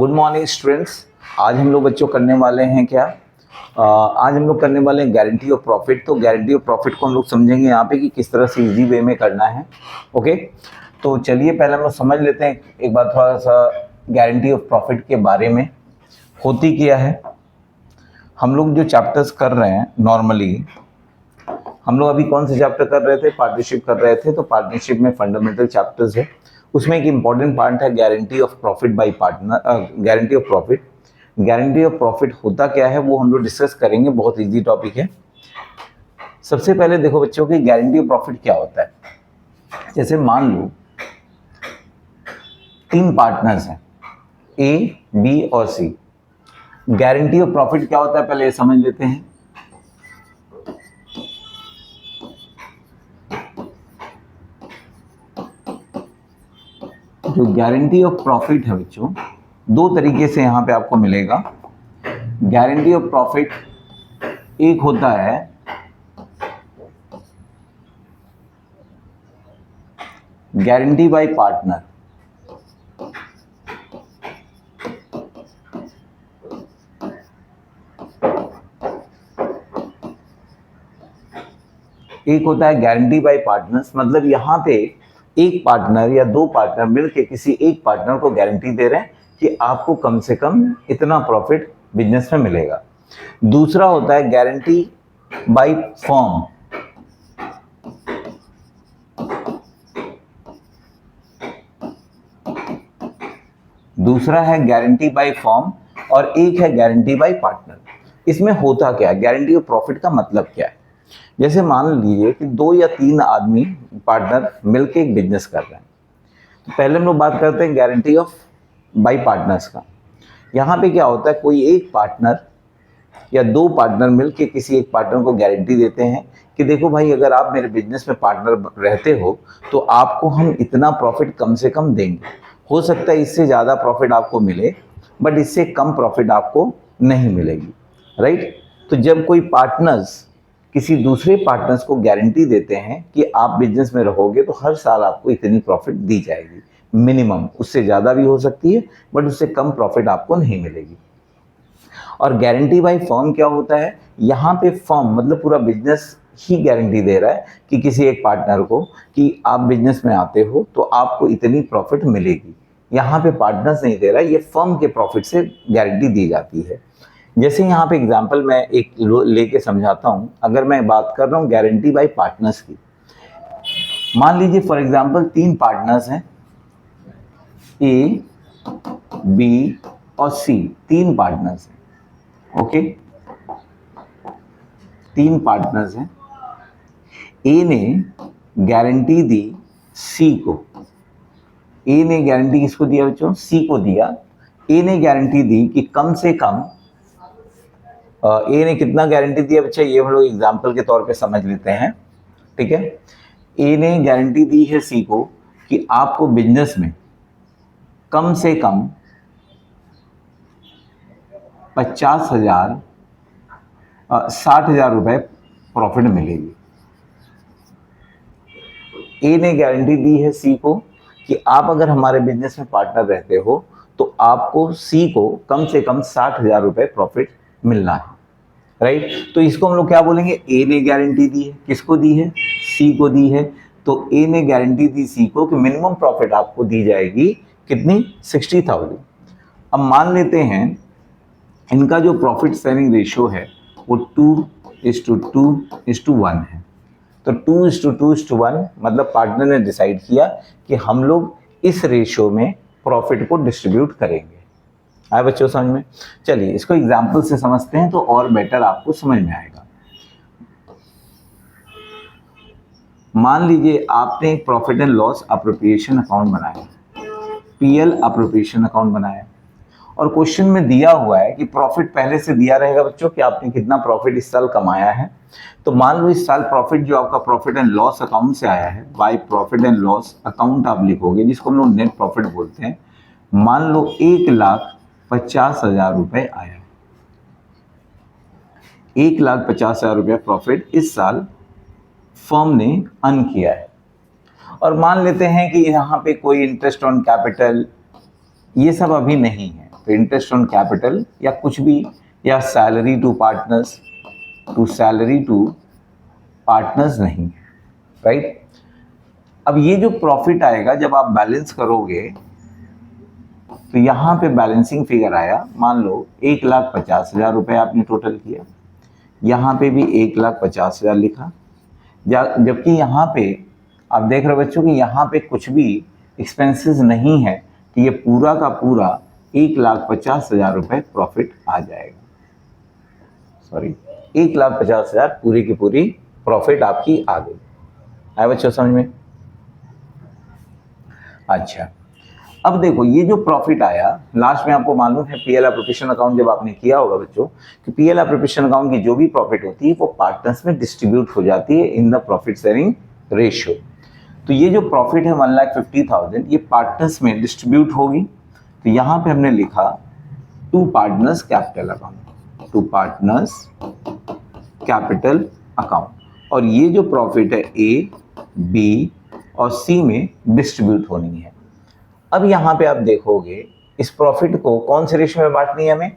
Good morning students. आज हम लोग बच्चों करने वाले हैं क्या? आज हम लोग करने वाले हैं गारंटी ऑफ प्रॉफिट। तो गारंटी ऑफ प्रॉफिट को हम लोग समझेंगे यहाँ पे कि किस तरह से इजी वे में करना है। ओके, तो चलिए पहले हम लोग समझ लेते हैं एक बार थोड़ा सा गारंटी ऑफ प्रॉफिट के बारे में। होती क्या है, हम लोग जो चैप्टर्स कर रहे हैं नॉर्मली, हम लोग अभी कौन से चैप्टर कर रहे थे? पार्टनरशिप कर रहे थे। तो पार्टनरशिप में फंडामेंटल चैप्टर्स है, उसमें एक इंपॉर्टेंट पार्ट है guarantee of profit by partner. Guarantee of profit, guarantee of profit होता क्या है वो हम लोग डिस्कस करेंगे। बहुत इजी टॉपिक है। सबसे पहले देखो बच्चों की गारंटी ऑफ प्रॉफिट क्या होता है। जैसे मान लो 3 पार्टनर्स हैं, ए, बी और सी। गारंटी ऑफ प्रॉफिट क्या होता है पहले ये समझ लेते हैं। जो गारंटी ऑफ प्रॉफिट है बच्चों, 2 तरीके से यहां पे आपको मिलेगा। गारंटी ऑफ प्रॉफिट एक होता है गारंटी बाय पार्टनर, एक होता है गारंटी बाय पार्टनर्स। मतलब यहां पे एक पार्टनर या 2 पार्टनर मिलके किसी एक पार्टनर को गारंटी दे रहे हैं कि आपको कम से कम इतना प्रॉफिट बिजनेस में मिलेगा। दूसरा होता है गारंटी बाय फर्म। दूसरा है गारंटी बाय फर्म और एक है गारंटी बाय पार्टनर। इसमें होता क्या है, गारंटी ऑफ प्रॉफिट का मतलब क्या है? जैसे मान लीजिए कि 2 या 3 आदमी पार्टनर मिलके एक बिजनेस कर रहे हैं। तो पहले हम लोग बात करते हैं गारंटी ऑफ बाय पार्टनर्स का। यहाँ पे क्या होता है, कोई एक पार्टनर या 2 पार्टनर मिलके किसी एक पार्टनर को गारंटी देते हैं कि देखो भाई, अगर आप मेरे बिजनेस में पार्टनर रहते हो तो आपको हम इतना प्रॉफिट कम से कम देंगे। हो सकता है इससे ज़्यादा प्रॉफिट आपको मिले, बट इससे कम प्रॉफिट आपको नहीं मिलेगी, राइट। तो जब कोई पार्टनर्स किसी दूसरे पार्टनर्स को गारंटी देते हैं कि आप बिजनेस में रहोगे तो हर साल आपको इतनी प्रॉफिट दी जाएगी, मिनिमम, उससे ज़्यादा भी हो सकती है बट उससे कम प्रॉफिट आपको नहीं मिलेगी। और गारंटी बाय फर्म क्या होता है, यहाँ पे फर्म मतलब पूरा बिजनेस ही गारंटी दे रहा है कि किसी एक पार्टनर को कि आप बिजनेस में आते हो तो आपको इतनी प्रॉफिट मिलेगी। यहाँ पे पार्टनर्स नहीं दे रहा है, ये फर्म के प्रॉफिट से गारंटी दी जाती है। जैसे यहाँ पे एग्जांपल मैं एक लेके समझाता हूँ। अगर मैं बात कर रहा हूँ गारंटी बाय पार्टनर्स की, मान लीजिए फॉर एग्जांपल 3 पार्टनर्स हैं, ए, बी और सी। 3 पार्टनर्स हैं, ओके। 3 पार्टनर्स हैं। ए ने गारंटी दी सी को। ए ने गारंटी किसको दिया बच्चों? सी को दिया। ए ने गारंटी दी कि कम से कम, ए ने कितना गारंटी दिया बच्चा, ये हम लोग एग्जाम्पल के तौर पे समझ लेते हैं, ठीक है। ए ने गारंटी दी है सी को कि आपको बिजनेस में कम से कम 60,000 रुपए प्रॉफिट मिलेगी। ए ने गारंटी दी है सी को कि आप अगर हमारे बिजनेस में पार्टनर रहते हो तो आपको सी को कम से कम 60,000 रुपए प्रॉफिट मिलना है, राइट। तो इसको हम लोग क्या बोलेंगे, ए ने गारंटी दी है, किसको दी है? सी को दी है। तो ए ने गारंटी दी सी को कि मिनिमम प्रॉफिट आपको दी जाएगी कितनी? 60,000। अब मान लेते हैं इनका जो प्रॉफिट शेयरिंग रेशियो है वो 2:2:1 है। तो 2:2:1 मतलब पार्टनर ने डिसाइड किया कि हम लोग इस रेशियो में प्रॉफिट को डिस्ट्रीब्यूट करेंगे। आए बच्चों समझ में? चलिए इसको एग्जाम्पल से समझते हैं तो और बेटर आपको समझ में आएगा। मान लीजिए आपने एक profit and loss appropriation account बनाया, पीएल अप्रोप्रिएशन अकाउंट बनाया, और क्वेश्चन में दिया हुआ है कि प्रॉफिट पहले से दिया रहेगा बच्चों कि आपने कितना प्रॉफिट इस साल कमाया है। तो मान लो इस साल प्रॉफिट जो आपका प्रॉफिट एंड लॉस अकाउंट से आया है, by profit and loss account आप लिखोगे, जिसको हम लोग नेट प्रॉफिट बोलते हैं। मान लो 1,50,000 रुपए आया, 1,50,000 रुपया प्रॉफिट इस साल फर्म ने अर्न किया है। और मान लेते हैं कि यहाँ पे कोई इंटरेस्ट ऑन कैपिटल ये सब अभी नहीं है, तो इंटरेस्ट ऑन कैपिटल या कुछ भी, या salary to partners, salary to partners नहीं, राइट। अब ये जो प्रॉफिट आएगा जब आप बैलेंस करोगे तो यहाँ पे बैलेंसिंग फिगर आया, मान लो 1,50,000 रुपये आपने टोटल किया, यहाँ पे भी 1,50,000 लिखा, जबकि यहाँ पे आप देख रहे हो बच्चों कि यहाँ पे कुछ भी एक्सपेंसेस नहीं है, तो ये पूरा का पूरा 1,50,000 रुपये प्रॉफिट आ जाएगा। सॉरी, 1,50,000 पूरी की पूरी प्रॉफिट आपकी आ गई। आया बच्चों समझ में? अच्छा, अब देखो ये जो प्रॉफिट आया लास्ट में, आपको मालूम है पीएल एप्रोप्रिएशन अकाउंट जब आपने किया होगा बच्चों, कि पीएल एप्रोप्रिएशन अकाउंट की जो भी प्रॉफिट होती है वो पार्टनर्स में डिस्ट्रीब्यूट हो जाती है इन द प्रॉफिट शेयरिंग रेशियो। तो ये जो प्रॉफिट है 1,50,000 ये पार्टनर्स में डिस्ट्रीब्यूट होगी। तो यहाँ पे हमने लिखा to partners capital account, to partners capital account, और ये जो प्रॉफिट है ए, बी और सी में डिस्ट्रीब्यूट होनी है। अब यहाँ पे आप देखोगे इस प्रॉफिट को कौन से रेशियो में बांटनी है हमें?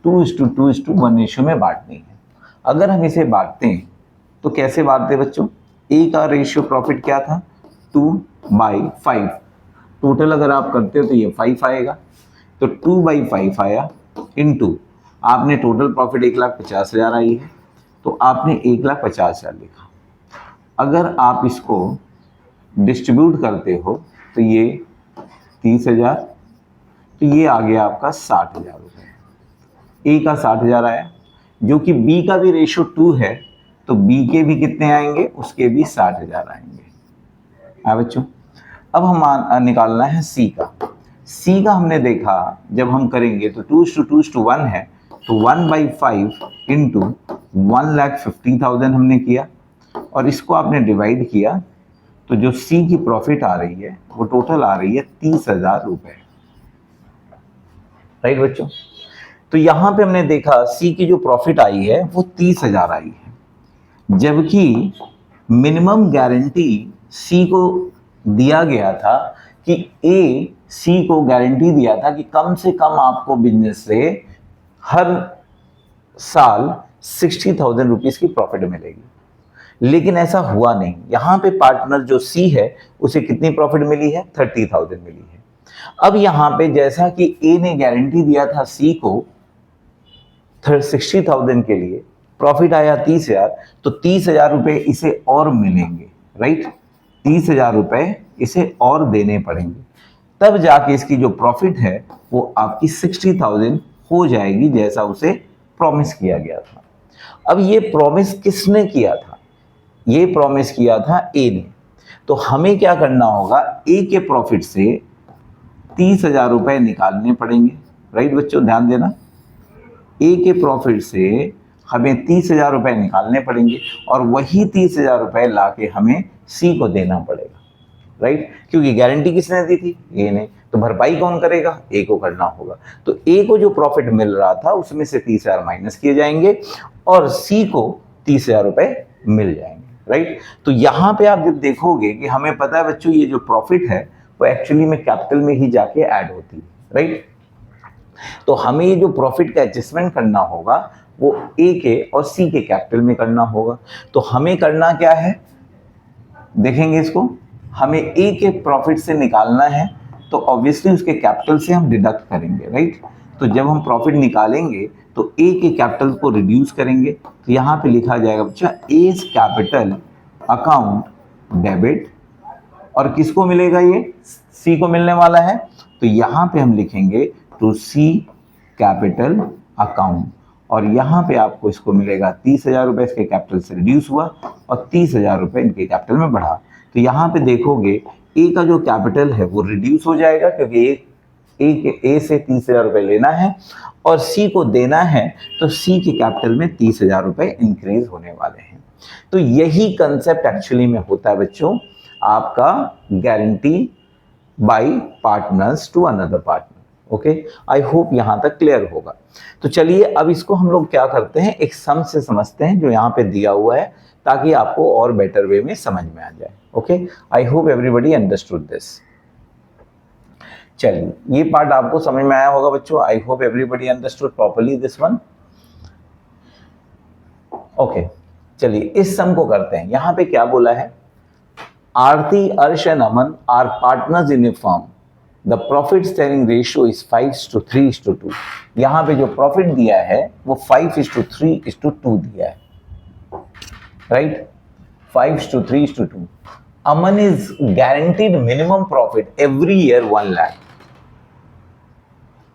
2:2:1 रेशियो में बांटनी है। अगर हम इसे बांटते हैं तो कैसे बांटते हैं बच्चों? ए का रेशियो प्रॉफिट क्या था? 2/5। टोटल अगर आप करते हो तो ये 5 आएगा, तो 2/5 आया इनटू आपने टोटल प्रॉफिट 1,50,000 आई है तो आपने 1,50,000 लिखा। अगर आप इसको डिस्ट्रीब्यूट करते हो तो ये 30,000, तो ये आ गया आपका 60,000 रुपये। ए का 60,000 आया, जो कि बी का भी रेशियो 2 है तो बी के भी कितने आएंगे? उसके भी 60,000 आएंगे। बच्चों अब हम निकालना है सी का। सी का हमने देखा जब हम करेंगे तो 2:2:1 है, तो 1/5 इंटू 1,50,000 हमने किया, और इसको आपने डिवाइड किया तो जो सी की प्रॉफिट आ रही है वो टोटल आ रही है 30,000 रुपये, राइट बच्चों। तो यहाँ पे हमने देखा सी की जो प्रॉफिट आई है वो 30,000 आई है, जबकि मिनिमम गारंटी सी को दिया गया था कि ए सी को गारंटी दिया था कि कम से कम आपको बिजनेस से हर साल 60,000 रुपीज की प्रॉफिट मिलेगी, लेकिन ऐसा हुआ नहीं। यहाँ पे पार्टनर जो सी है उसे कितनी प्रॉफिट मिली है? 30,000 मिली है। अब यहाँ पे जैसा कि ए ने गारंटी दिया था सी को 60,000 के लिए, प्रॉफिट आया 30,000, तो 30,000 रुपये इसे और मिलेंगे, राइट। 30,000 रुपये इसे और देने पड़ेंगे, तब जाके इसकी जो प्रॉफिट है वो आपकी 60,000 हो जाएगी, जैसा उसे प्रॉमिस किया गया था। अब ये प्रॉमिस किसने किया था? ये प्रॉमिस किया था ए ने। तो हमें क्या करना होगा? ए के प्रॉफिट से 30,000 रुपये निकालने पड़ेंगे, राइट बच्चों ध्यान देना। ए के प्रॉफिट से हमें 30,000 रुपये निकालने पड़ेंगे, और वही 30,000 रुपये लाके हमें सी को देना पड़ेगा, राइट, क्योंकि गारंटी किसने दी थी? ए ने। तो भरपाई कौन करेगा? ए को करना होगा। तो ए को जो प्रॉफिट मिल रहा था उसमें से 30,000 माइनस किए जाएंगे और सी को 30,000 रुपये मिल जाएंगे, राइट। तो यहाँ पे आप जब देखोगे कि हमें पता है बच्चों ये जो प्रॉफिट है वो एक्चुअली में कैपिटल में ही जाके ऐड होती है, राइट। तो हमें ये जो प्रॉफिट का एडजस्टमेंट करना होगा वो ए के और सी के कैपिटल में करना होगा। तो हमें करना क्या है, देखेंगे इसको। हमें ए के प्रॉफिट से निकालना है तो ऑब्वियसली उसके कैपिटल से हम डिडक्ट करेंगे, राइट। तो जब हम प्रॉफिट निकालेंगे तो ए के कैपिटल को रिड्यूस करेंगे, तो यहाँ पे लिखा जाएगा बच्चा एज कैपिटल अकाउंट डेबिट, और किसको मिलेगा? ये सी को मिलने वाला है। तो यहाँ पे हम लिखेंगे टू सी कैपिटल अकाउंट, और यहाँ पे आपको इसको मिलेगा 30,000 रुपये इसके कैपिटल से रिड्यूस हुआ और 30,000 रुपये इनके कैपिटल में बढ़ा। तो यहाँ पे देखोगे ए का जो कैपिटल है वो रिड्यूस हो जाएगा, क्योंकि ए से 30,000 रुपये लेना है और सी को देना है, तो सी के कैपिटल में 30,000 रुपये इंक्रीज होने वाले हैं। तो यही कंसेप्ट एक्चुअली में होता है बच्चों आपका guarantee by partners to another partner. Okay, I hope यहाँ तक क्लियर होगा। तो चलिए अब इसको हम लोग क्या करते हैं, एक सम से समझते हैं जो यहाँ पे दिया हुआ है, ताकि आपको और बेटर वे में समझ में आ जाए। Okay, I hope everybody understood this. चलिए, ये पार्ट आपको समझ में आया होगा बच्चों। आई hope everybody understood properly this one. Okay, चलिए इस सम को करते हैं। यहां पे क्या बोला है, Aarti, Arsh and Aman are partners in a firm, the profit sharing ratio is 5:3:2। यहां पे जो प्रॉफिट दिया है वो 5:3:2 दिया है, right, 5:3:2। Aman is guaranteed minimum profit every year 1 lakh.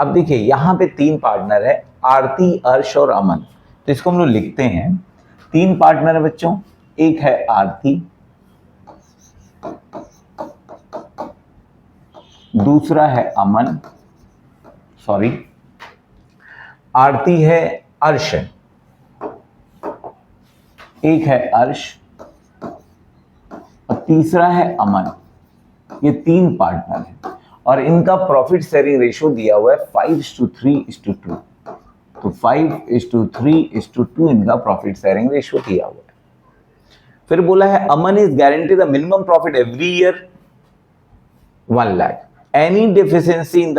अब देखिए यहां पे 3 पार्टनर है, आरती, अर्श और अमन। तो इसको हम लोग लिखते हैं, 3 पार्टनर है बच्चों, एक है आरती, दूसरा है अमन, सॉरी आरती है, अर्श है, एक है अर्श और तीसरा है अमन। ये 3 पार्टनर हैं और इनका प्रॉफिट शेयरिंग रेशियो दिया हुआ है 5:3:2। तो 5:3:2 इनका प्रॉफिट शेयरिंग रेशियो दिया हुआ है। फिर बोला है Aman is guarantee the minimum profit every year 1 lakh. Any deficiency in the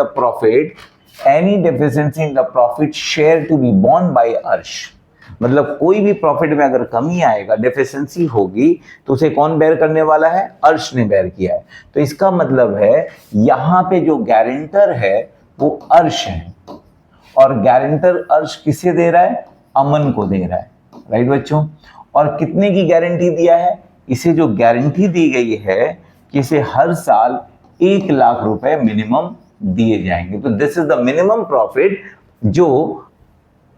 profit share to be borne by Arsh. मतलब कोई भी प्रॉफिट में अगर कमी आएगा, डेफिशिएंसी होगी, तो उसे कौन बेयर करने वाला है, अर्श ने बेयर किया है। तो इसका मतलब है यहां पे जो गारंटर है वो अर्श है और गारंटर अर्श किसे दे रहा है, अमन को दे रहा है, राइट बच्चों। और कितने की गारंटी दिया है, इसे जो गारंटी दी गई है कि इसे हर साल 1 लाख रुपए मिनिमम दिए जाएंगे। तो this is the minimum profit जो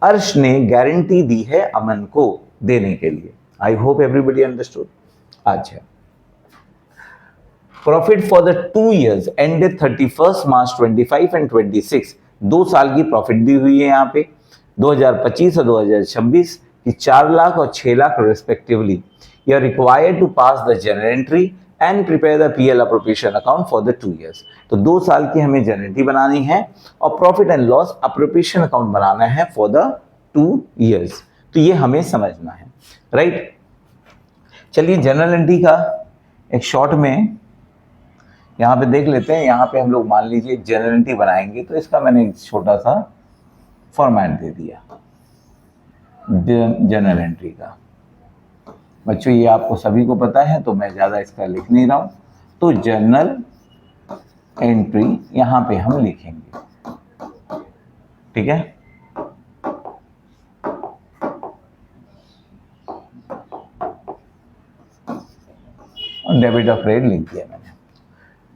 अर्श ने गारंटी दी है अमन को देने के लिए। I hope everybody understood. अच्छा, profit for the 2 years ended 31 March 25 and 26। 2 साल की प्रॉफिट दी हुई है यहाँ पे, 2025 और 2026 की 4 लाख और 6 lakh respectively. You are required to pass the general entry and prepare the PL appropriation account for the 2 years। तो 2 साल की हमें जनरल एंट्री बनानी है और profit and loss appropriation account बनाना है फॉर द 2 years। तो ये हमें समझना है, राइट। चलिए जनरल एंट्री का एक शॉर्ट में यहाँ पे देख लेते हैं। यहाँ पे हम लोग मान लीजिए जनरल एंट्री बनाएंगे, तो इसका मैंने एक छोटा सा फॉर्मेट दे दिया जनरल एंट्री का। बच्चों ये आपको सभी को पता है तो मैं ज़्यादा इसका लिख नहीं रहा हूँ। तो जनरल एंट्री यहाँ पे हम लिखेंगे, ठीक है। और डेबिट और क्रेडिट लिख दिया मैंने।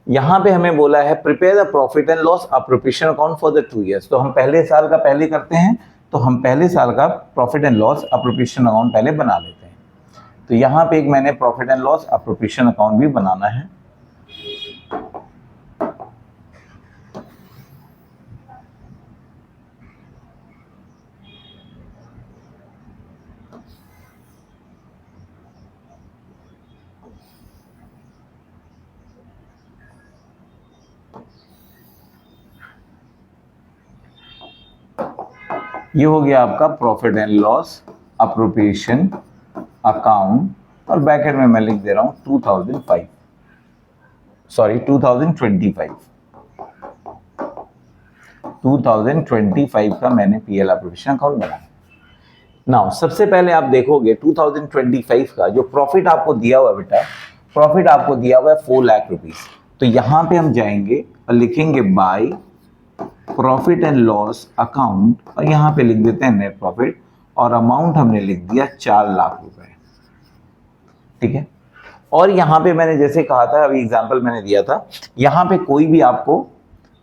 यहाँ पे हमें बोला है prepare the profit and loss appropriation account for the 2 years। तो हम पहले साल का पहले करते हैं, तो हम पहले साल का profit and loss appropriation account पहले बना लेते हैं। तो यहाँ पे एक मैंने profit and loss appropriation account भी बनाना है। ये हो गया आपका profit and loss appropriation account और ब्रैकेट में मैं लिख दे रहा हूं 2025 का मैंने पीएल अप्रोप्रिएशन अकाउंट बनाया। नाउ सबसे पहले आप देखोगे 2025 का जो प्रॉफिट आपको दिया हुआ बेटा, प्रॉफिट आपको दिया हुआ है 4 लाख रुपीस। तो यहां पे हम जाएंगे और लिखेंगे by profit and loss account और यहां पे लिख देते हैं नेट प्रॉफिट और अमाउंट हमने लिख दिया 4 लाख रुपए, ठीक है। और यहां पे मैंने जैसे कहा था, अभी एग्जांपल मैंने दिया था, यहां पे कोई भी आपको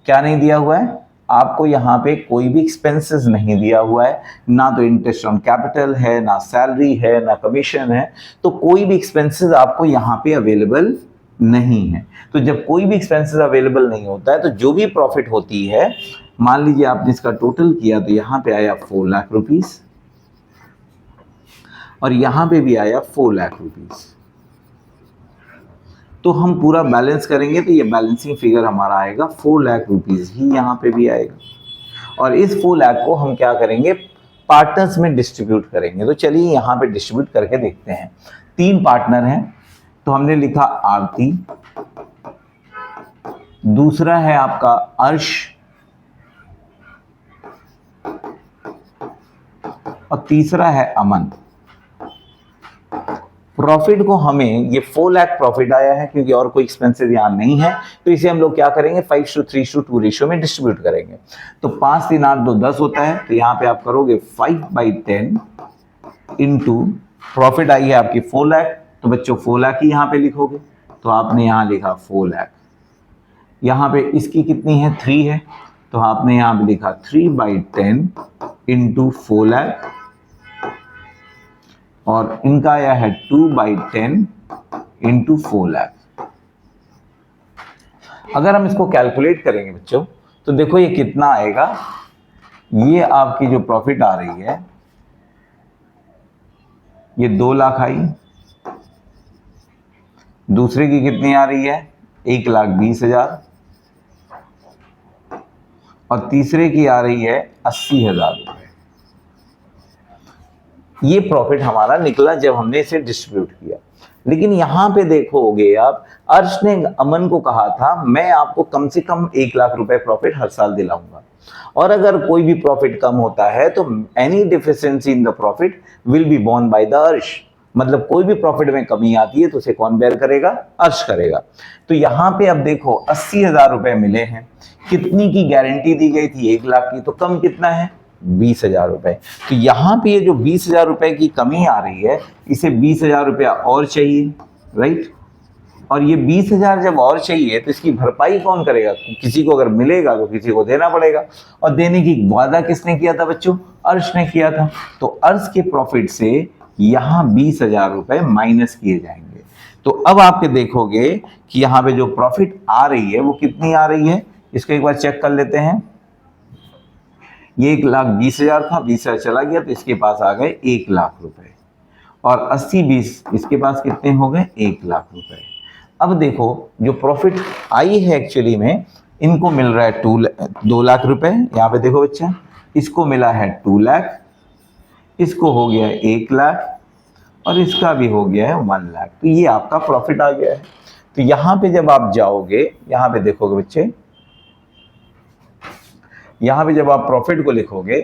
क्या नहीं दिया हुआ है, आपको यहाँ पे कोई भी एक्सपेंसेस नहीं दिया हुआ है, ना तो इंटरेस्ट ऑन कैपिटल है, ना सैलरी है, ना कमीशन है। तो कोई भी एक्सपेंसेस आपको यहाँ पे अवेलेबल नहीं है। तो जब कोई भी एक्सपेंसेस अवेलेबल नहीं होता है तो जो भी प्रॉफिट होती है, मान लीजिए आपने इसका टोटल किया तो यहाँ पे आया 4 लाख रुपीस और यहाँ पे भी आया 4 लाख रुपीस। तो हम पूरा बैलेंस करेंगे तो ये बैलेंसिंग फिगर हमारा आएगा 4 लाख रुपीस ही यहाँ पे भी आएगा। और इस 4 लाख को हम क्या करेंगे, पार्टनर्स में डिस्ट्रीब्यूट करेंगे। तो चलिए यहाँ पे डिस्ट्रीब्यूट करके देखते हैं। 3 पार्टनर हैं, तो हमने लिखा आरती, दूसरा है आपका अर्श, और तीसरा है अमन। प्रॉफिट को हमें ये 4 लाख प्रॉफिट आया है क्योंकि और कोई एक्सपेंसेस यहां नहीं है, तो इसे हम लोग क्या करेंगे 5:3:2 रेशियो में डिस्ट्रीब्यूट करेंगे। तो 5 3 8 2 10 होता है, तो यहां पे आप करोगे 5/10 इंटू प्रॉफिट आई है आपकी 4 लाख, तो बच्चों 4 लाख ही यहां पे लिखोगे, तो आपने यहां लिखा 4 लाख। यहां पे इसकी कितनी है 3 है, तो आपने यहां पे लिखा 3/10 इंटू 4 लाख, और इनका आया है 2/10 इंटू 4 लाख। अगर हम इसको कैलकुलेट करेंगे बच्चों, तो देखो ये कितना आएगा। ये आपकी जो प्रॉफिट आ रही है ये 2 लाख आई, दूसरे की कितनी आ रही है 1,20,000, और तीसरे की आ रही है 80,000 रुपए। ये प्रॉफिट हमारा निकला जब हमने इसे डिस्ट्रीब्यूट किया। लेकिन यहां पे देखोगे आप, अर्श ने अमन को कहा था मैं आपको कम से कम 1 लाख रुपए प्रॉफिट हर साल दिलाऊंगा, और अगर कोई भी प्रॉफिट कम होता है तो any deficiency in the profit will be borne by the Arsh. मतलब कोई भी प्रॉफिट में कमी आती है तो उसे कौन बेयर करेगा, अर्श करेगा। तो यहां पे अब देखो 80,000 रुपए मिले हैं, कितनी की गारंटी दी गई थी 1 लाख की, तो कम कितना है 20,000 रुपए। तो यहां पे ये जो 20,000 रुपए की कमी आ रही है, इसे 20,000 रुपया और चाहिए, राइट। और ये 20,000 जब और चाहिए तो इसकी भरपाई कौन करेगा, किसी को अगर मिलेगा तो किसी को देना पड़ेगा, और देने की वादा किसने किया था बच्चों, अर्श ने किया था। तो अर्श के प्रॉफिट से यहां 20,000 रुपए माइनस किए जाएंगे। तो अब आपके देखोगे कि यहां पे जो प्रॉफिट आ रही है वो कितनी आ रही है, इसको एक बार चेक कर लेते हैं। ये 1,20,000 था, 20,000 चला गया तो इसके पास आ गए 1 लाख रुपए, और 80-20 इसके पास कितने हो गए 1 लाख रुपए। अब देखो जो प्रॉफिट आई है एक्चुअली में, इनको मिल रहा है 2 लाख रुपए। यहाँ पे देखो बच्चा, इसको मिला है 2 लाख, इसको हो गया 1 लाख, और इसका भी हो गया है 1 लाख। तो ये आपका प्रॉफिट आ गया है। तो यहाँ पे जब आप जाओगे, यहाँ पे देखोगे बच्चे, यहाँ पे जब आप प्रॉफिट को लिखोगे,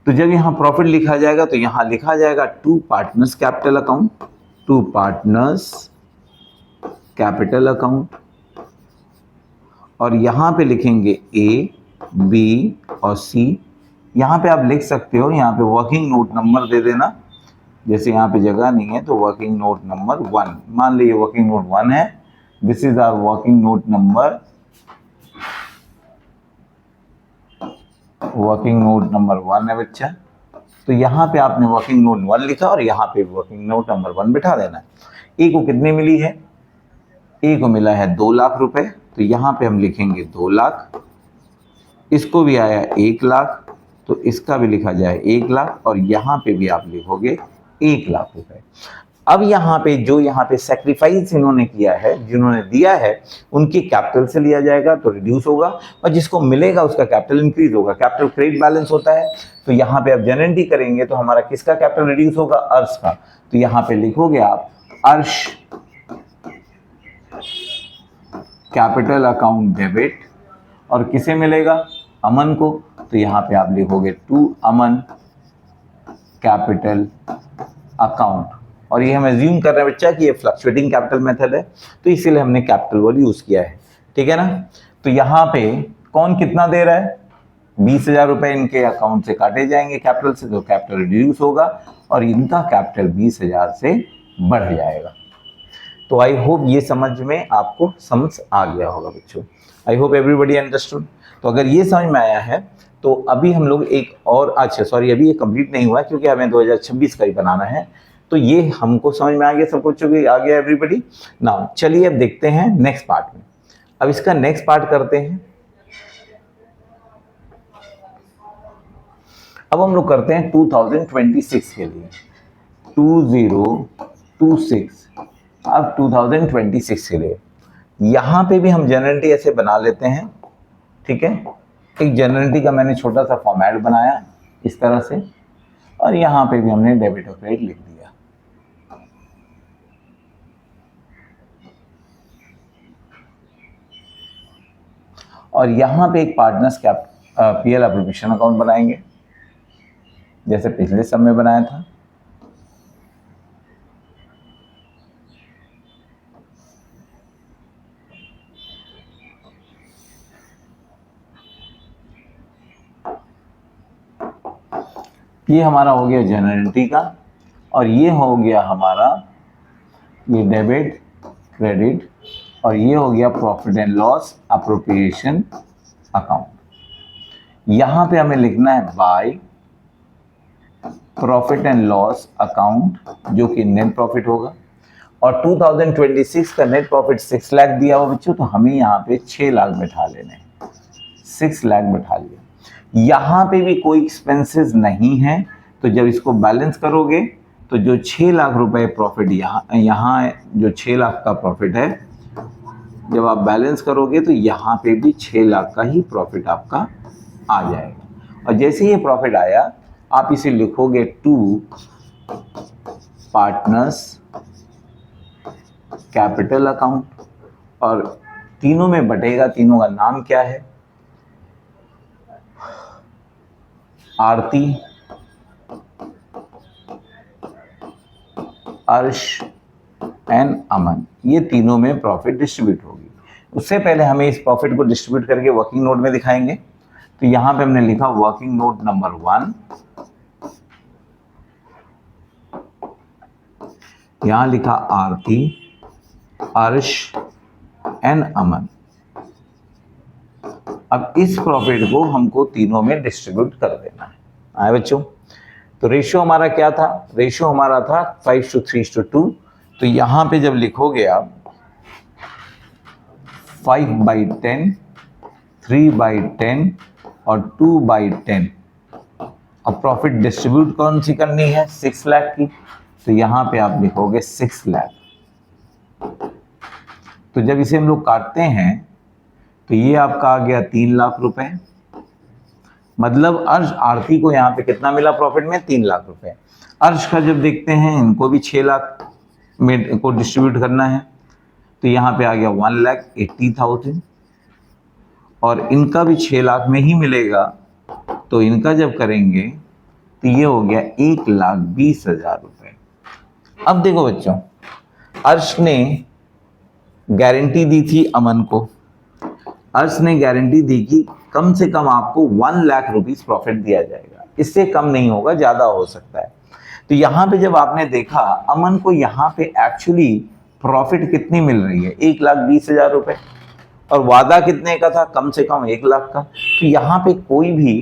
तो जब यहाँ प्रॉफिट लिखा जाएगा तो यहाँ लिखा जाएगा to partners capital account, to partners capital account, और यहाँ पे लिखेंगे ए, बी और सी। यहाँ पे आप लिख सकते हो, यहाँ पे वर्किंग नोट नंबर दे देना, जैसे यहाँ पे जगह नहीं है तो वर्किंग नोट नंबर 1 मान लीजिए, वर्किंग नोट 1 है, this is our working note number, working note number 1 है बच्चा। तो यहाँ पे आपने वर्किंग नोट 1 लिखा और यहाँ पे वर्किंग नोट नंबर 1 बिठा देना है। ए को कितने मिली है, ए को मिला है 2 लाख रुपए, तो यहाँ पे हम लिखेंगे 2 लाख, इसको भी आया 1 लाख, तो इसका भी लिखा जाए 1 लाख, और यहाँ पे भी आप लिखोगे 1 लाख रुपए। अब यहाँ पे जो यहाँ पे सेक्रीफाइस इन्होंने किया है, जिन्होंने दिया है, उनके कैपिटल से लिया जाएगा तो रिड्यूस होगा, और जिसको मिलेगा उसका कैपिटल इंक्रीज होगा। कैपिटल क्रेडिट बैलेंस होता है, तो यहाँ पे आप जनरेट करेंगे तो हमारा किसका कैपिटल रिड्यूस होगा, अर्श का। तो यहाँ पे लिखोगे आप अर्श कैपिटल अकाउंट डेबिट, और किसे मिलेगा, अमन को, तो यहाँ पे आप लिखोगे टू अमन कैपिटल अकाउंट। और ये हम एज्यूम कर रहे हैं बच्चा कि ये फ्लक्चुएटिंग कैपिटल मेथड है, तो इसीलिए हमने कैपिटल वर्ड यूज किया है, ठीक है ना। तो यहाँ पे कौन कितना दे रहा है, 20,000 रुपए इनके अकाउंट से काटे जाएंगे कैपिटल से, तो कैपिटल रिड्यूस होगा और इनका कैपिटल 20,000 से बढ़ जाएगा। तो आई होप ये समझ में आपको समझ आ गया होगा बच्चों, आई होप एवरीबडी अंडरस्टूड। तो अगर ये समझ में आया है तो अभी हम लोग एक और, अच्छा सॉरी अभी ये कंप्लीट नहीं हुआ है क्योंकि हमें 2026 का ही बनाना है, तो ये हमको समझ में आ गया, सब कुछ आ गया एवरीबडी। नाउ चलिए अब देखते हैं नेक्स्ट पार्ट में। अब इसका नेक्स्ट पार्ट करते हैं। अब हम लोग करते हैं 2026 के लिए, 2026, अब 2026 के लिए यहाँ पे भी हम जनरलिटी ऐसे बना लेते हैं, ठीक है। एक जनरलिटी का मैंने छोटा सा फॉर्मेट बनाया इस तरह से, और यहाँ पे भी हमने डेबिट और क्रेडिट लिख दिया। और यहाँ पे एक partners cap PL appropriation account बनाएंगे जैसे पिछले सब में बनाया था। ये हमारा हो गया जनरल एंट्री का, और ये हो गया हमारा ये डेबिट क्रेडिट, और ये हो गया profit and loss appropriation account. यहाँ पे हमें लिखना है by profit and loss account, जो कि नेट प्रॉफिट होगा। और 2026 का नेट प्रॉफिट 6 लाख दिया हुआ बच्चों, तो हमें यहाँ पे 6 लाख बैठा लेने हैं। 6 लाख बैठा लिया। यहाँ पे भी कोई एक्सपेंसेस नहीं है, तो जब इसको बैलेंस करोगे तो जो 6 लाख रुपए प्रॉफिट यहाँ जो 6 लाख का प्रॉफिट है, जब आप बैलेंस करोगे तो यहाँ पे भी 6 लाख का ही प्रॉफिट आपका आ जाएगा। और जैसे ये प्रॉफिट आया, आप इसे लिखोगे टू पार्टनर्स कैपिटल अकाउंट, और तीनों में बटेगा। तीनों का नाम क्या है? आरती, अर्श एंड अमन, ये तीनों में प्रॉफिट डिस्ट्रीब्यूट होगी। उससे पहले हमें इस प्रॉफिट को डिस्ट्रीब्यूट करके वर्किंग नोट में दिखाएंगे। तो यहां पे हमने लिखा वर्किंग नोट नंबर 1, यहां लिखा आरती, अर्श एंड अमन। अब इस प्रॉफिट को हमको तीनों में डिस्ट्रीब्यूट कर देना है। आए बच्चों? तो रेशियो हमारा क्या था? रेशियो हमारा था 5:3:2। तो यहां पे जब लिखोगे आप 5/10, 3/10 और 2/10, अब प्रॉफिट डिस्ट्रीब्यूट कौन सी करनी है? 6 लाख की। तो यहां पे आप लिखोगे 6 लाख। तो जब इसे हम लोग काटते हैं तो ये आपका आ गया 3 लाख रुपए। मतलब अर्श आरती को यहाँ पे कितना मिला प्रॉफिट में? 3 लाख रुपए। अर्श का जब देखते हैं, इनको भी 6 लाख में को डिस्ट्रीब्यूट करना है, तो यहाँ पे आ गया 1,80,000, और इनका भी 6 लाख में ही मिलेगा। तो इनका जब करेंगे तो ये हो गया 1,20,000 रुपए। अब देखो बच्चों, अर्श ने गारंटी दी थी अमन को। अर्श ने गारंटी दी कि कम से कम आपको 1 लाख रुपीस प्रॉफिट दिया जाएगा, इससे कम नहीं होगा, ज्यादा हो सकता है। तो यहाँ पे जब आपने देखा अमन को यहाँ पे एक्चुअली प्रॉफिट कितनी मिल रही है? 1,20,000 रुपए, और वादा कितने का था? कम से कम 1 लाख का। तो यहाँ पे कोई भी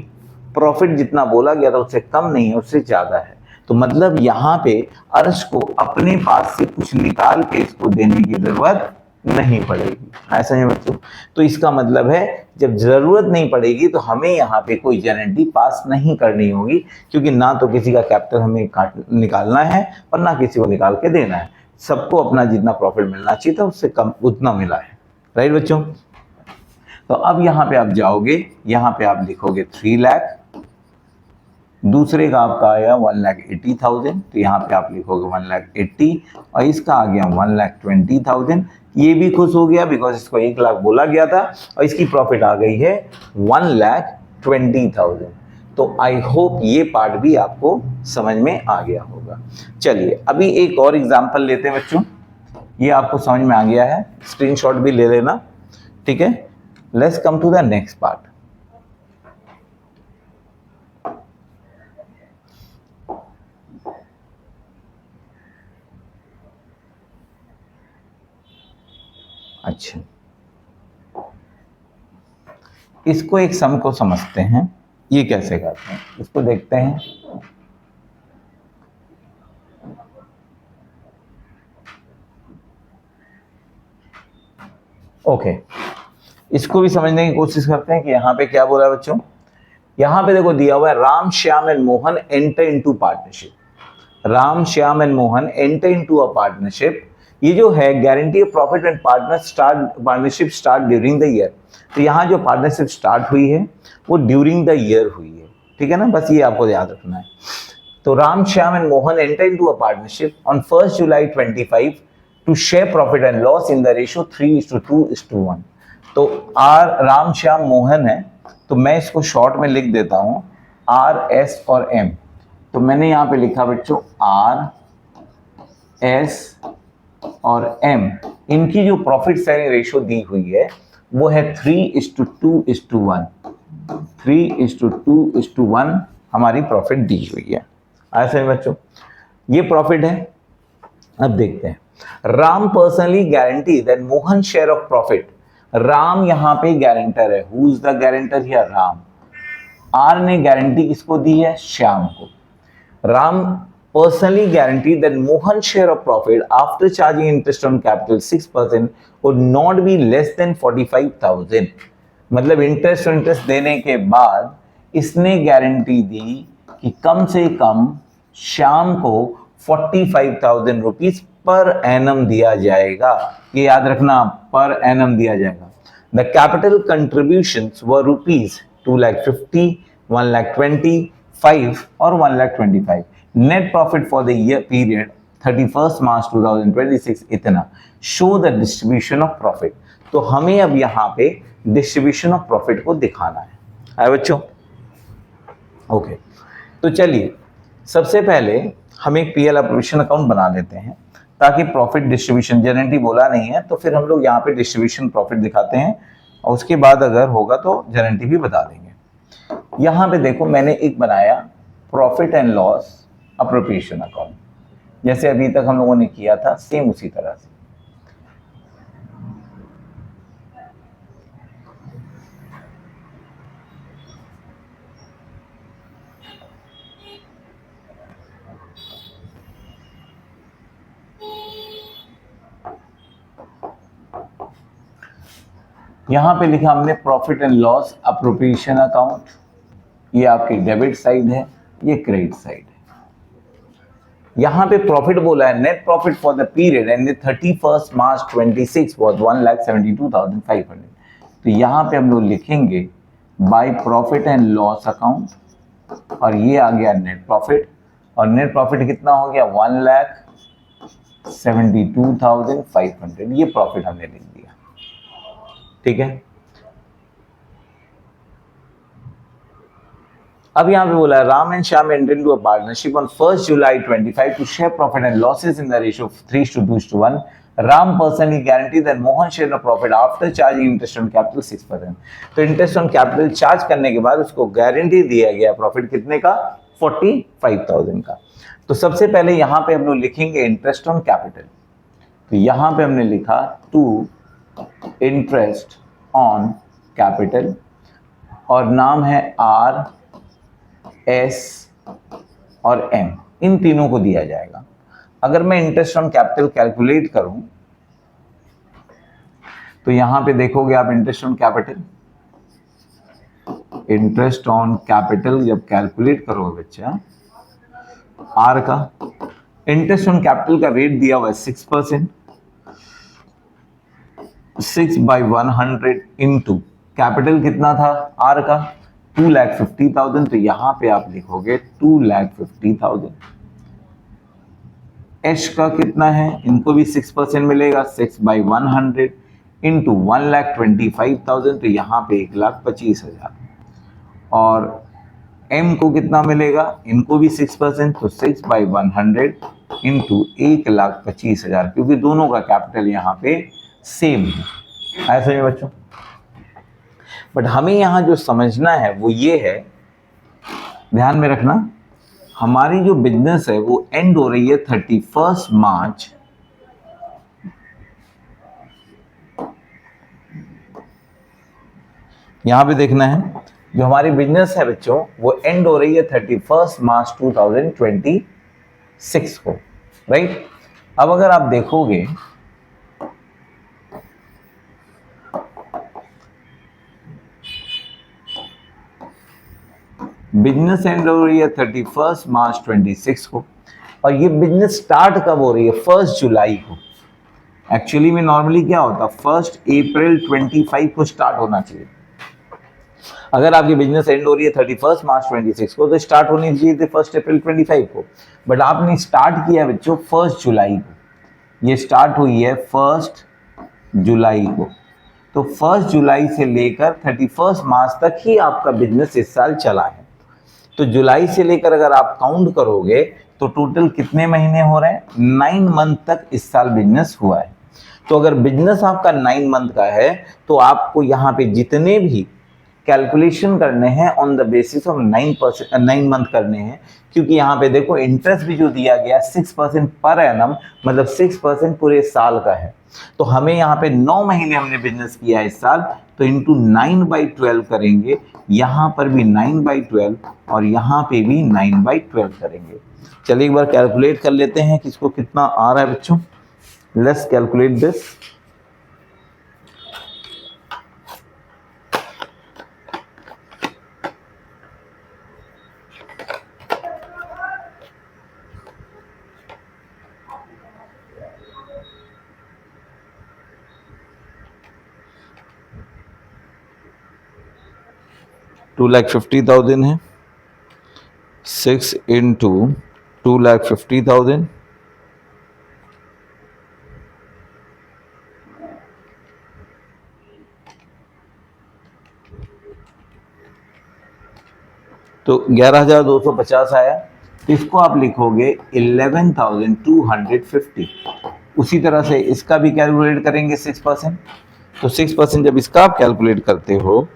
प्रॉफिट जितना बोला गया था उससे कम नहीं है, उससे ज्यादा है। तो मतलब यहाँ पे अर्श को अपने पास से कुछ निकाल के इसको देने की जरूरत नहीं पड़ेगी। ऐसा है बच्चों? तो इसका मतलब है जब जरूरत नहीं पड़ेगी तो हमें यहाँ पे कोई गारंटी पास नहीं करनी होगी, क्योंकि ना तो किसी का कैपिटल हमें निकालना है और ना किसी को निकाल के देना है। सबको अपना जितना प्रॉफिट मिलना चाहिए था उससे कम उतना मिला है। राइट बच्चों? तो अब यहाँ पे आप जाओगे, यहाँ पे आप लिखोगे 3 लाख, दूसरे का आपका आया 1,80,000, तो यहाँ पे आप लिखोगे 1,80,000, और इसका आ गया 1,20,000। ये भी खुश हो गया बिकॉज इसको 1 लाख बोला गया था, और इसकी प्रॉफिट आ गई है 1,20,000। तो आई होप ये पार्ट भी आपको समझ में आ गया होगा। चलिए अभी एक और एग्जांपल लेते हैं बच्चों, ये आपको समझ में आ गया है, स्क्रीनशॉट भी ले लेना, ठीक है। Let's come to the next part. अच्छा, इसको एक सम को समझते हैं, ये कैसे करते हैं इसको देखते हैं। ओके, इसको भी समझने की कोशिश करते हैं कि यहाँ पे क्या बोला है बच्चों। यहाँ पे देखो दिया हुआ है Ram, Shyam and Mohan enter into partnership. Ram, Shyam and Mohan enter into a partnership. ये जो है guarantee of profit and partnership start during the year. तो यहाँ जो पार्टनरशिप स्टार्ट हुई है वो ड्यूरिंग द ईयर हुई है, ठीक है ना, बस ये आपको याद रखना है। तो Ram, Shyam and Mohan enter into a partnership on 1 July 25 to share profit and loss in the ratio 3:2:1। तो आर राम श्याम मोहन है, तो मैं इसको शॉर्ट में लिख देता हूं आर एस और एम। तो मैंने यहां पे लिखा बच्चों आर एस और एम, इनकी जो प्रॉफिट शेयरिंग रेशियो दी हुई है वो है 3:2:1। 3:2:1 हमारी प्रॉफिट दी हुई है। ऐसे बच्चों ये प्रॉफिट है। अब देखते हैं, Ram personally guarantee that Mohan share of profit. Ram यहां पे गारंटर है। Who is the guarantor here? Ram. R ने गारंटी किसको दी है? श्याम को। Ram personally guaranteed that Mohan's share of profit after charging interest on capital 6% would not be less than 45,000। मतलब interest देने के बाद इसने गारंटी दी कि कम से कम श्याम को 45,000 रुपीज पर एनम दिया जाएगा। ये याद रखना, पर एनम दिया जाएगा। The capital contributions were rupees 2,50,000, 1,20,000, 5 और 1,25,000। Net profit for the year period 31st March 2026 इतना। Show the distribution of profit। तो हमें अब यहाँ पे distribution of profit को दिखाना है बच्चों। ओके, तो चलिए सबसे पहले हम एक पीएल अप्रोप्रिएशन अकाउंट बना लेते हैं ताकि प्रॉफिट डिस्ट्रीब्यूशन, जनरली बोला नहीं है तो फिर हम लोग यहाँ पे डिस्ट्रीब्यूशन प्रॉफिट दिखाते हैं और उसके बाद अगर होगा तो जनरली भी बता देंगे। यहाँ पे देखो मैंने एक बनाया profit and loss appropriation account, जैसे अभी तक हम लोगों ने किया था सेम उसी तरह से। यहां पे लिखा हमने profit and loss appropriation account. ये आपकी डेबिट साइड है, ये क्रेडिट साइड है। यहां पे प्रॉफिट बोला है net profit for the period and 31st March 26 was 1,72,500। तो यहां पे हम लोग लिखेंगे by profit and loss account और ये आ गया नेट प्रॉफिट। और नेट प्रॉफिट कितना हो गया? 1,72,500। ये प्रॉफिट हमने लिख दिया, ठीक है। अब यहाँ पे बोला Ram and Shyam enter into a partnership on 1st July 25 to share profit and losses in the ratio of 3:2:1। Ram personally guarantee that Mohan share of profit after charging interest on capital 6%। तो इंटरेस्ट ऑन कैपिटल चार्ज करने के बाद उसको guarantee दिया गया profit कितने का? 45,000 का। तो सबसे पहले यहाँ पे हम लोग लिखेंगे इंटरेस्ट ऑन कैपिटल। तो यहाँ पे हमने लिखा टू इंटरेस्ट ऑन कैपिटल और नाम है आर एस और एम, इन तीनों को दिया जाएगा। अगर मैं इंटरेस्ट ऑन कैपिटल कैलकुलेट करूं तो यहां पे देखोगे आप इंटरेस्ट ऑन कैपिटल जब कैलकुलेट करोगे बच्चा आर का, इंटरेस्ट ऑन कैपिटल का रेट दिया हुआ है 6%। 6/100 इंटू कैपिटल कितना था आर का? 2,50,000। तो यहां पे आप लिखोगे 2,50,000। एच का कितना है? इनको भी 6% मिलेगा। 6/100 इंटू 1,25,000। तो यहां पे 1,25,000। और एम को कितना मिलेगा? इनको भी 6%। तो 6/100 इंटू 1,25,000, क्योंकि दोनों का कैपिटल यहाँ पे सेम है। ऐसे ही बच्चों, बट हमें यहाँ जो समझना है वो ये है, ध्यान में रखना, हमारी जो बिजनेस है वो एंड हो रही है 31st March यहां पे देखना है, जो हमारी बिजनेस है बच्चों वो एंड हो रही है 31st March 2026 को, राइट। अब अगर आप देखोगे बिजनेस एंड हो रही है 31st March 26 को, और ये बिजनेस स्टार्ट कब हो रही है? 1st जुलाई को। एक्चुअली में नॉर्मली क्या होता है 1st April 25 को स्टार्ट होना चाहिए। अगर आपकी बिजनेस एंड हो रही है 31st March 26 को तो स्टार्ट होनी चाहिए थी 1st April 25 को, बट आपने स्टार्ट किया बच्चों 1st जुलाई को। ये स्टार्ट हुई है 1st जुलाई को। तो 1 जुलाई से लेकर 31 मार्च तक ही आपका बिजनेस इस साल चला है। तो जुलाई से लेकर अगर आप काउंट करोगे तो टोटल कितने महीने हो रहे हैं? 9 मंथ तक इस साल बिजनेस हुआ है। तो अगर बिजनेस आपका 9 मंथ का है तो आपको यहाँ पे जितने भी कैलकुलेशन करने हैं on the basis of 9 month करने हैं, क्योंकि यहाँ पे देखो इंटरेस्ट भी जो दिया गया 6% पर एनम, मतलब 6% पूरे साल का है। तो हमें यहाँ पे 9 महीने हमने बिजनेस किया है इस साल, तो इंटू 9/12 करेंगे, यहाँ पर भी 9/12 और यहाँ पे भी 9/12 करेंगे। चलिए एक बार कैलकुलेट कर लेते हैं कि इसको कितना आ रहा है बच्चों। Let's calculate this. $2,50,000 है, 6 इंटू 2,50,000 तो 11,250 आया। तो इसको आप लिखोगे 11,250। उसी तरह से इसका भी कैलकुलेट करेंगे 6%। तो 6% जब इसका आप कैलकुलेट करते हो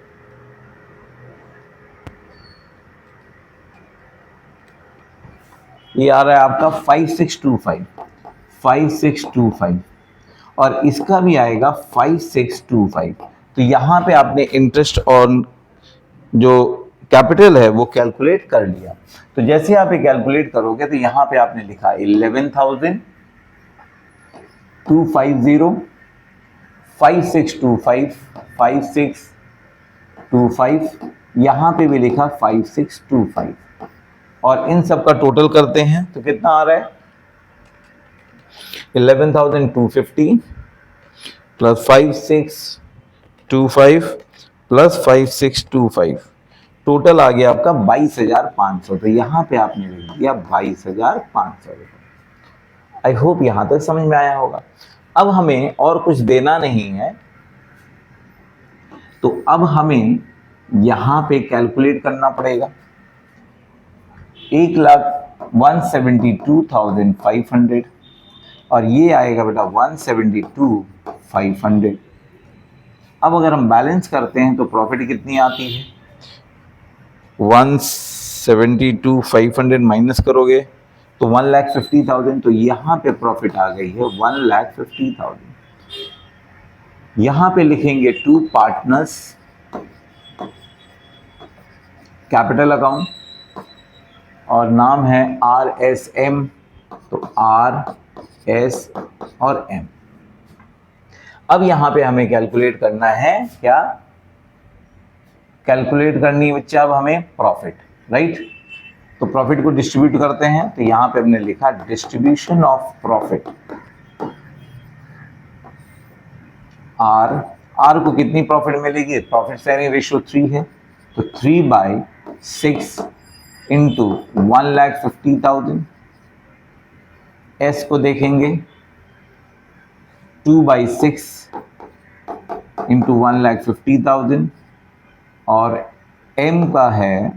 ये आ रहा है आपका 5625 और इसका भी आएगा 5625। तो यहाँ पे आपने इंटरेस्ट ऑन जो कैपिटल है वो कैलकुलेट कर लिया। तो जैसे आप ये कैलकुलेट करोगे तो यहाँ पे आपने लिखा 11,250 5625 5625, यहाँ पे भी लिखा 5625 और इन सब का टोटल करते हैं तो कितना आ रहा है? 11,250 प्लस 5625 प्लस 5625, टोटल आ गया आपका 22,500। तो यहाँ पे आपने लिख दिया 22,500 रुपये। आई होप यहाँ तक समझ में आया होगा। अब हमें और कुछ देना नहीं है, तो अब हमें यहाँ पे कैलकुलेट करना पड़ेगा। 1,172,500 और ये आएगा बेटा 172,500। अब अगर हम बैलेंस करते हैं तो प्रॉफिट कितनी आती है? 172,500 माइनस करोगे तो 1,50,000। तो यहाँ पे प्रॉफिट आ गई है 1,50,000। यहाँ पे लिखेंगे टू पार्टनर्स कैपिटल अकाउंट और नाम है RSM। तो RS और M। अब यहाँ पे हमें कैलकुलेट करना है क्या? कैलकुलेट करनी है बच्चा अब हमें प्रॉफिट, राइट। तो प्रॉफिट को डिस्ट्रीब्यूट करते हैं, तो यहाँ पे हमने लिखा डिस्ट्रीब्यूशन ऑफ प्रॉफिट। R को कितनी प्रॉफिट मिलेगी? प्रॉफिट शेयरिंग रेशियो 3 है, तो 3/6 इंटू 1,50,000। S को देखेंगे 2/6 इंटू 1,50,000 और M का है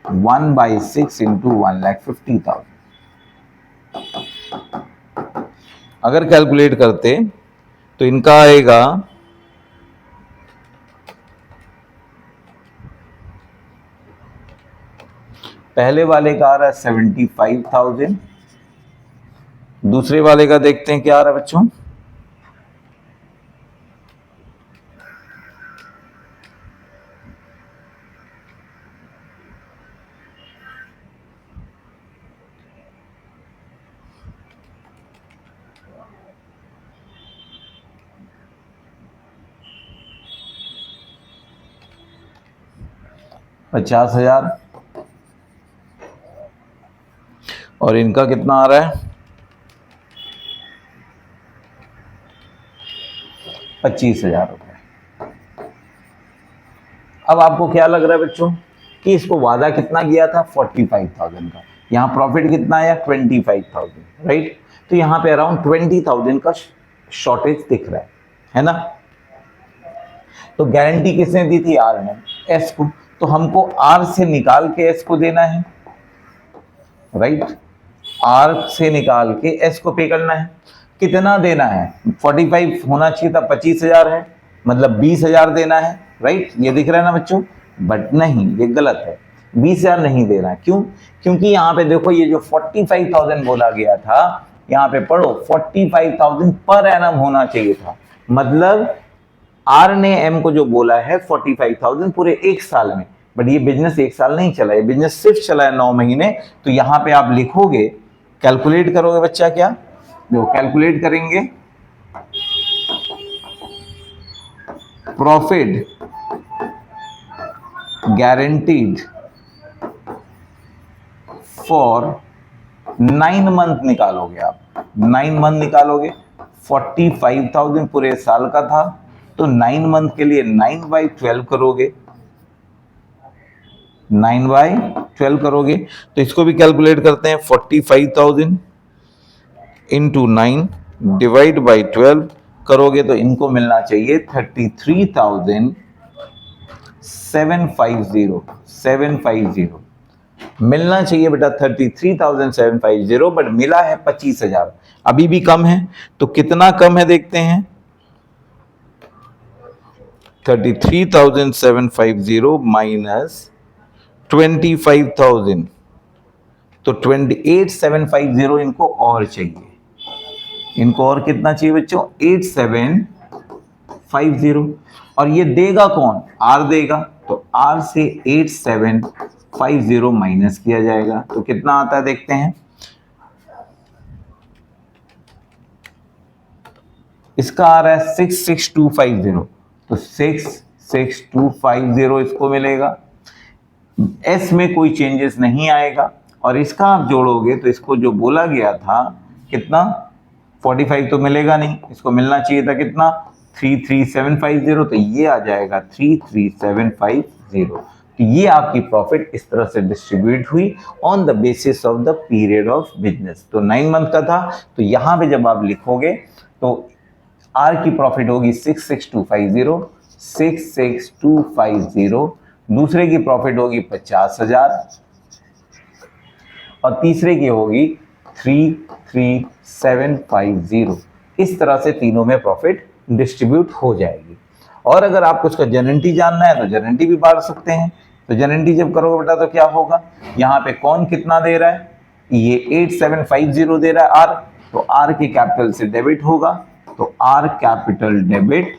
1/6 इंटू 1,50,000। अगर कैलकुलेट करते तो इनका आएगा पहले वाले का आ रहा है 75,000, दूसरे वाले का देखते हैं क्या आ रहा है बच्चों। $50,000 और इनका कितना आ रहा है? 25,000 रुपये। अब आपको क्या लग रहा है बच्चों कि इसको वादा कितना किया था? 45,000 का। यहाँ प्रॉफिट कितना आया? 25,000, राइट। तो यहाँ पे अराउंड 20,000 का शॉर्टेज दिख रहा है ना। तो गारंटी किसने दी थी? आर ने एस को, तो हमको आर से निकाल के एस को देना है, राइट? आर से निकाल के एस को पे करना है। कितना देना है? 45 होना चाहिए था, 25,000 है, मतलब 20,000 देना है, राइट? ये दिख रहा है ना बच्चों? बट नहीं, ये गलत है, 20,000 नहीं देना। क्यों? क्योंकि यहाँ पे देखो ये जो 45,000 बोला गया था, यहाँ पे पढ़ो 45,000 पर एनम होना चाहिए था। मतलब आर ने एम को जो बोला है 45,000 पूरे एक साल में, बट ये बिजनेस एक साल नहीं चला, ये बिजनेस सिर्फ चला है 9 महीने। तो यहाँ पे आप लिखोगे, कैलकुलेट करोगे बच्चा, क्या जो कैलकुलेट करेंगे, प्रॉफिट गारंटीड फॉर 9 मंथ निकालोगे आप, 9 मंथ निकालोगे। 45,000 पूरे साल का था, तो 9 मंथ के लिए 9/12 करोगे, 9/12 करोगे। तो इसको भी कैलकुलेट करते हैं, 45,000 इंटू 9 डिवाइड बाई 12 करोगे तो इनको मिलना चाहिए 33,750 मिलना चाहिए बेटा, 33,750, बट मिला है 25,000, अभी भी कम है। तो कितना कम है देखते हैं, 33,750 माइनस 25,000, तो 28,750 इनको और चाहिए। इनको और कितना चाहिए बच्चों? 8,750। और ये देगा कौन? आर देगा, तो आर से 8,750 माइनस किया जाएगा, तो कितना आता है देखते हैं। इसका आ रहा है 6,6,250, तो 6,6,250 इसको मिलेगा। एस में कोई चेंजेस नहीं आएगा, और इसका आप जोड़ोगे तो इसको जो बोला गया था कितना, 45 तो मिलेगा नहीं, इसको मिलना चाहिए था कितना, 33,750, तो ये आ जाएगा 33,750। तो ये आपकी प्रॉफिट इस तरह से डिस्ट्रीब्यूट हुई on the basis of the period of business. तो 9 मंथ का था, तो यहाँ पे जब आप लिखोगे तो आर की प्रॉफिट होगी 6,6,250, दूसरे की प्रॉफिट होगी 50,000 और तीसरे की होगी 33,750। इस तरह से तीनों में प्रॉफिट डिस्ट्रीब्यूट हो जाएगी। और अगर आपको उसका जनरेंटी जानना है तो जनरेंटी भी बांट सकते हैं। तो जनरेंटी जब करोगे बेटा तो क्या होगा, यहाँ पे कौन कितना दे रहा है, ये 8,750 दे रहा है आर, तो आर के कैपिटल से डेबिट होगा, तो आर कैपिटल डेबिट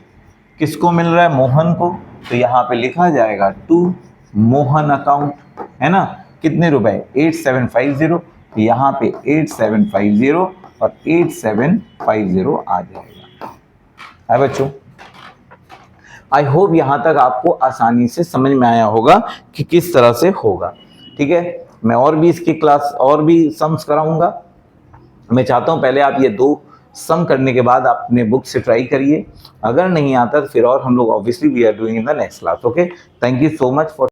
किसको मिल रहा है? मोहन को। तो यहाँ पे लिखा जाएगा टू मोहन अकाउंट, है ना? कितने रुपए? 8,750, तो यहाँ पे 8,750 और 8,750 आ जाएगा। है बच्चों, आई होप यहां तक आपको आसानी से समझ में आया होगा कि किस तरह से होगा। ठीक है, मैं और भी इसकी क्लास और भी सम्स कराऊंगा। मैं चाहता हूं पहले आप ये 2 सम करने के बाद आप अपने बुक से ट्राई करिए, अगर नहीं आता तो फिर और हम लोग obviously we are doing in the next class. Okay, thank you so much for